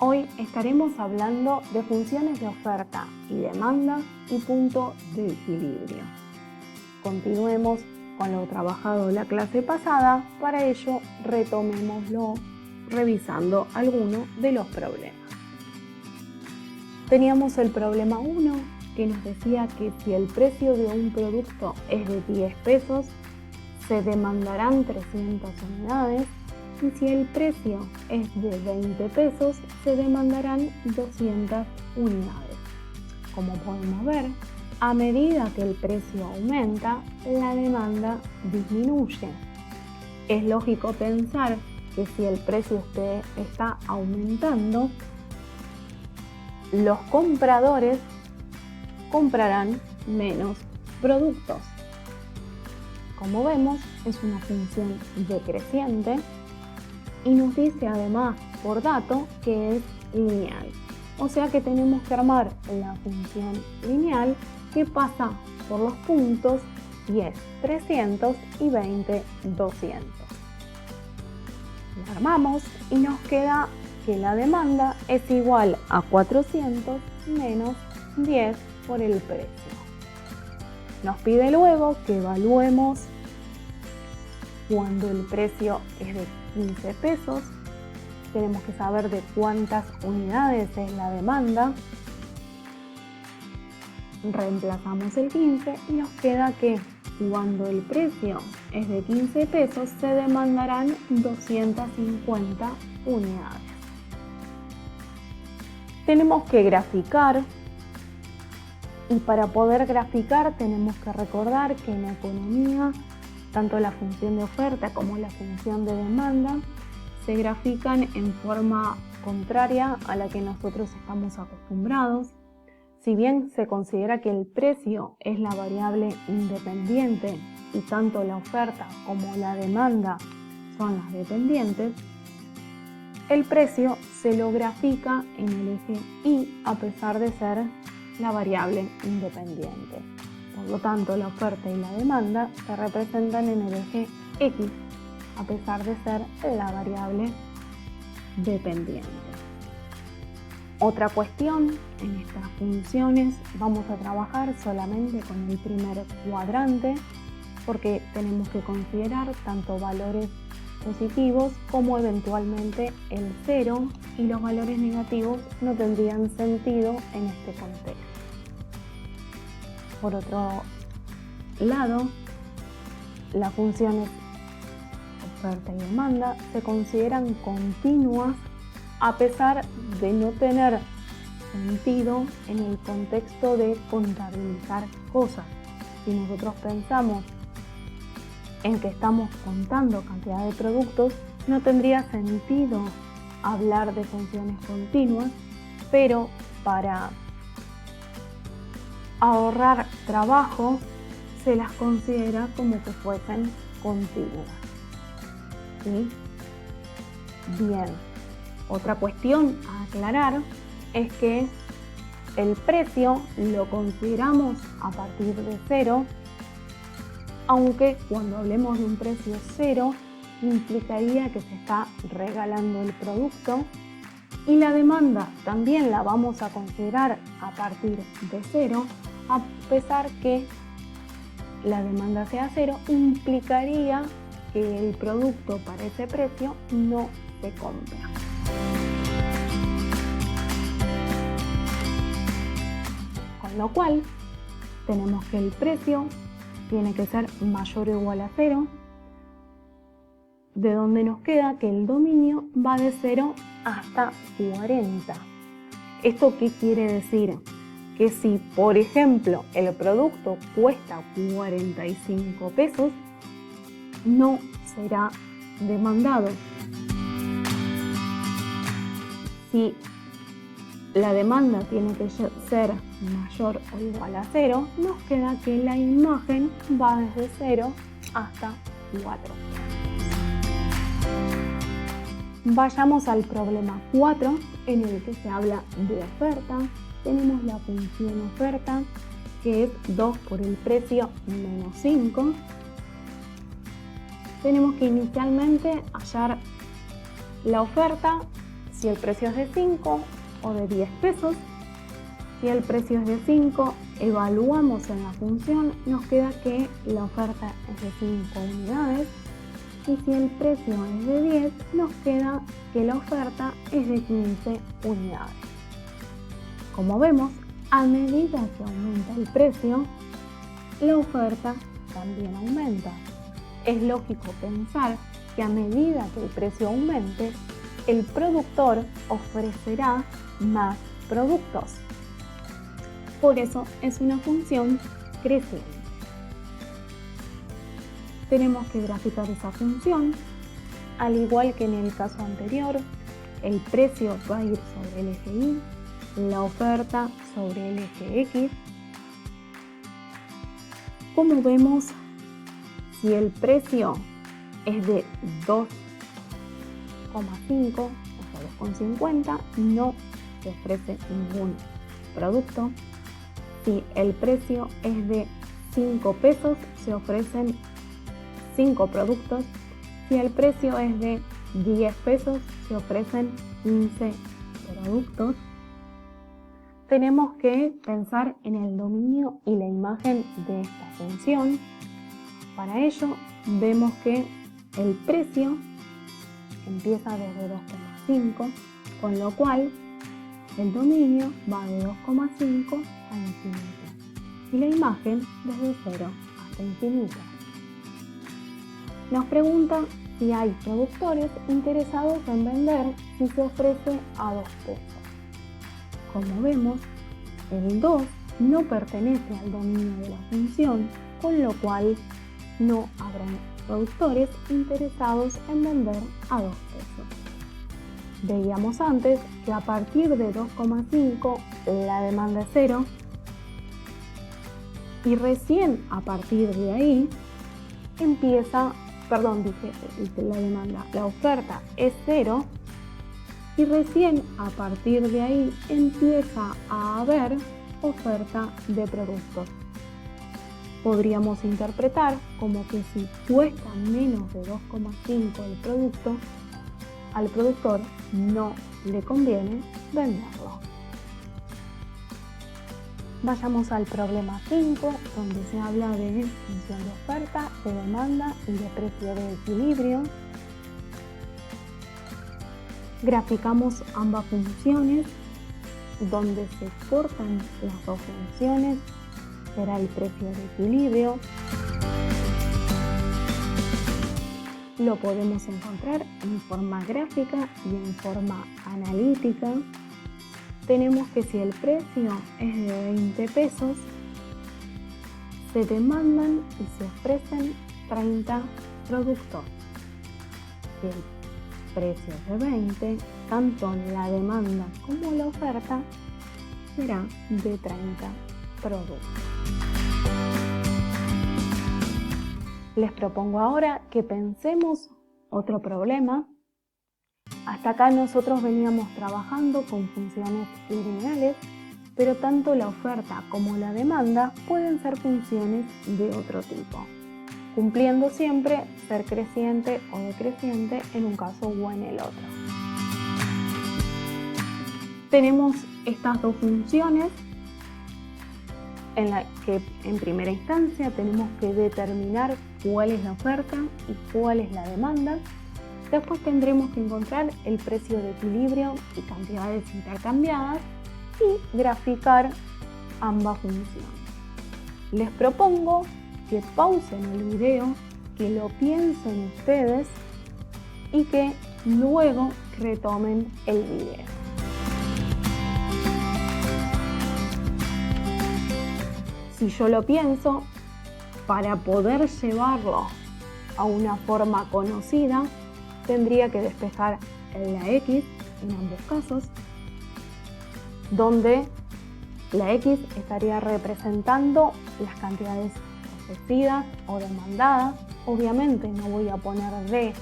Hoy estaremos hablando de funciones de oferta y demanda y punto de equilibrio. Continuemos con lo trabajado en la clase pasada, para ello retomémoslo revisando algunos de los problemas. Teníamos el problema 1 que nos decía que si el precio de un producto es de 10 pesos, se demandarán 300 unidades. Y si el precio es de 20 pesos, se demandarán 200 unidades. Como podemos ver, a medida que el precio aumenta, la demanda disminuye. Es lógico pensar que si el precio está aumentando, los compradores comprarán menos productos. Como vemos, es una función decreciente. Y nos dice además por dato que es lineal. O sea que tenemos que armar la función lineal que pasa por los puntos 10, 300 y 20, 200. La armamos y nos queda que la demanda es igual a 400 menos 10 por el precio. Nos pide luego que evaluemos cuando el precio es de 15 pesos, tenemos que saber de cuántas unidades es la demanda. Reemplazamos el 15 y nos queda que cuando el precio es de 15 pesos se demandarán 250 unidades. Tenemos que graficar y para poder graficar tenemos que recordar que en economía tanto la función de oferta como la función de demanda se grafican en forma contraria a la que nosotros estamos acostumbrados. Si bien se considera que el precio es la variable independiente y tanto la oferta como la demanda son las dependientes, el precio se lo grafica en el eje Y a pesar de ser la variable independiente. Por lo tanto, la oferta y la demanda se representan en el eje X, a pesar de ser la variable dependiente. Otra cuestión, en estas funciones vamos a trabajar solamente con el primer cuadrante, porque tenemos que considerar tanto valores positivos como eventualmente el 0, y los valores negativos no tendrían sentido en este contexto. Por otro lado, las funciones oferta y demanda se consideran continuas a pesar de no tener sentido en el contexto de contabilizar cosas. Si nosotros pensamos en que estamos contando cantidad de productos, no tendría sentido hablar de funciones continuas, pero para ahorrar trabajo se las considera como que fuesen continuas. ¿Sí? Bien, otra cuestión a aclarar es que el precio lo consideramos a partir de 0, aunque cuando hablemos de un precio 0 implicaría que se está regalando el producto, y la demanda también la vamos a considerar a partir de 0, a pesar que la demanda sea 0, implicaría que el producto para ese precio no se compra. Con lo cual, tenemos que el precio tiene que ser mayor o igual a 0, de donde nos queda que el dominio va de 0 hasta 40. ¿Esto qué quiere decir? Que si, por ejemplo, el producto cuesta 45 pesos, no será demandado. Si la demanda tiene que ser mayor o igual a 0, nos queda que la imagen va desde 0 hasta 4. Vayamos al problema 4, en el que se habla de oferta. Tenemos la función oferta, que es 2 por el precio menos 5. Tenemos que inicialmente hallar la oferta si el precio es de 5 o de 10 pesos. Si el precio es de 5, evaluamos en la función, nos queda que la oferta es de 5 unidades. Y si el precio es de 10, nos queda que la oferta es de 15 unidades. Como vemos, a medida que aumenta el precio, la oferta también aumenta. Es lógico pensar que a medida que el precio aumente, el productor ofrecerá más productos. Por eso es una función creciente. Tenemos que graficar esa función. Al igual que en el caso anterior, el precio va a ir sobre el eje Y, la oferta sobre el eje X. Como vemos, si el precio es de 2,5 o sea 2,50, no se ofrece ningún producto. Si el precio es de 5 pesos, se ofrecen 5 productos. Si el precio es de 10 pesos, se ofrecen 15 productos. Tenemos que pensar en el dominio y la imagen de esta función. Para ello, vemos que el precio empieza desde 2,5, con lo cual el dominio va de 2,5 a infinito y la imagen desde 0 hasta infinito. Nos pregunta si hay productores interesados en vender si se ofrece a 2 pesos. Como vemos, el 2 no pertenece al dominio de la función, con lo cual no habrá productores interesados en vender a 2 pesos. Veíamos antes que a partir de 2,5 la demanda es 0 y recién a partir de ahí la oferta es 0 y recién a partir de ahí empieza a haber oferta de productos. Podríamos interpretar como que si cuesta menos de 2,5 el producto, al productor no le conviene venderlo. Vayamos al problema 5, donde se habla de función de oferta, de demanda y de precio de equilibrio. Graficamos ambas funciones, donde se cortan las dos funciones, será el precio de equilibrio. Lo podemos encontrar en forma gráfica y en forma analítica. Tenemos que si el precio es de 20 pesos, se demandan y se ofrecen 30 productos. Si el precio es de 20, tanto la demanda como la oferta será de 30 productos. Les propongo ahora que pensemos otro problema. Hasta acá nosotros veníamos trabajando con funciones lineales, pero tanto la oferta como la demanda pueden ser funciones de otro tipo, cumpliendo siempre ser creciente o decreciente en un caso o en el otro. Tenemos estas dos funciones en la que en primera instancia tenemos que determinar cuál es la oferta y cuál es la demanda. Después tendremos que encontrar el precio de equilibrio y cantidades intercambiadas y graficar ambas funciones. Les propongo que pausen el video, que lo piensen ustedes y que luego retomen el video. Si yo lo pienso, para poder llevarlo a una forma conocida, tendría que despejar la X en ambos casos, donde la X estaría representando las cantidades ofrecidas o demandadas. Obviamente no voy a poner D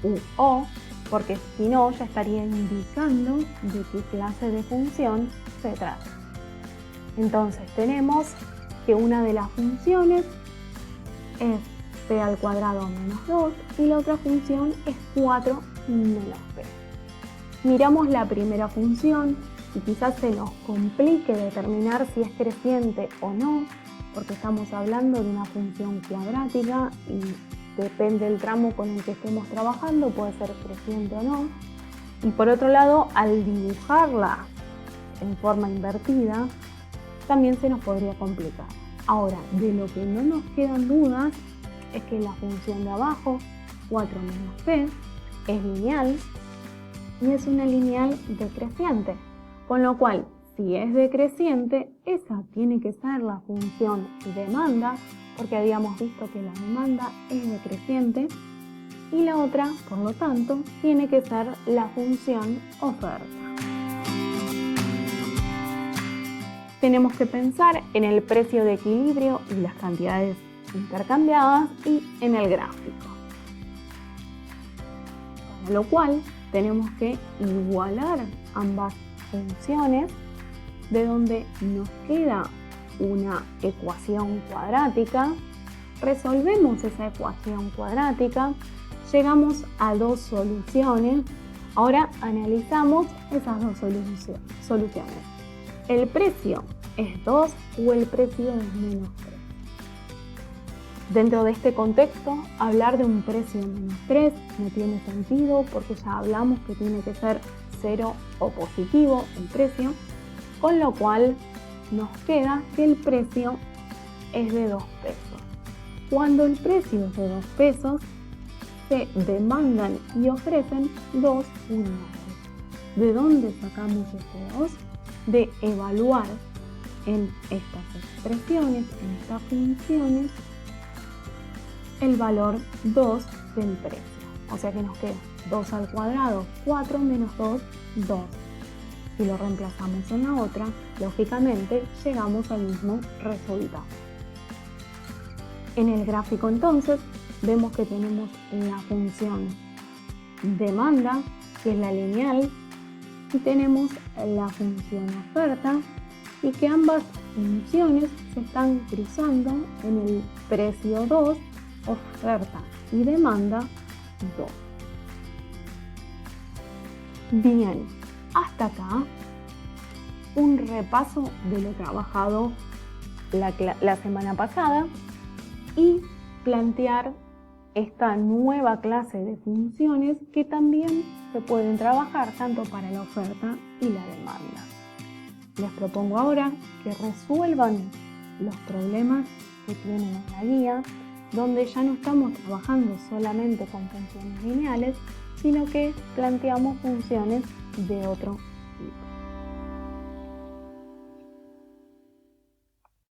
u O, porque si no ya estaría indicando de qué clase de función se trata. Entonces tenemos que una de las funciones es p al cuadrado menos 2 y la otra función es 4 menos p. miramos la primera función y quizás se nos complique determinar si es creciente o no, porque estamos hablando de una función cuadrática y depende del tramo con el que estemos trabajando, puede ser creciente o no. Y por otro lado, al dibujarla en forma invertida, también se nos podría complicar. Ahora, de lo que no nos quedan dudas es que la función de abajo, 4 menos p, es lineal y es una lineal decreciente. Con lo cual, si es decreciente, esa tiene que ser la función demanda, porque habíamos visto que la demanda es decreciente, y la otra, por lo tanto, tiene que ser la función oferta. Tenemos que pensar en el precio de equilibrio y las cantidades intercambiadas y en el gráfico. Con lo cual, tenemos que igualar ambas funciones, de donde nos queda una ecuación cuadrática. Resolvemos esa ecuación cuadrática, llegamos a dos soluciones. Ahora analizamos esas dos soluciones. ¿El precio es 2 o el precio es menos 3? Dentro de este contexto, hablar de un precio menos 3 no tiene sentido porque ya hablamos que tiene que ser 0 o positivo el precio, con lo cual nos queda que el precio es de 2 pesos. Cuando el precio es de 2 pesos, se demandan y ofrecen 2 unidades. ¿De dónde sacamos este 2? De evaluar en estas expresiones, en estas funciones, el valor 2 del precio. O sea que nos queda 2 al cuadrado, 4 menos 2, 2. Si lo reemplazamos en la otra, lógicamente llegamos al mismo resultado. En el gráfico entonces vemos que tenemos la función demanda, que es la lineal, y tenemos la función oferta, y que ambas funciones se están cruzando en el precio 2, oferta y demanda 2. Bien, hasta acá un repaso de lo trabajado la semana pasada y plantear esta nueva clase de funciones que también se pueden trabajar tanto para la oferta y la demanda. Les propongo ahora que resuelvan los problemas que tienen en la guía, donde ya no estamos trabajando solamente con funciones lineales, sino que planteamos funciones de otro tipo.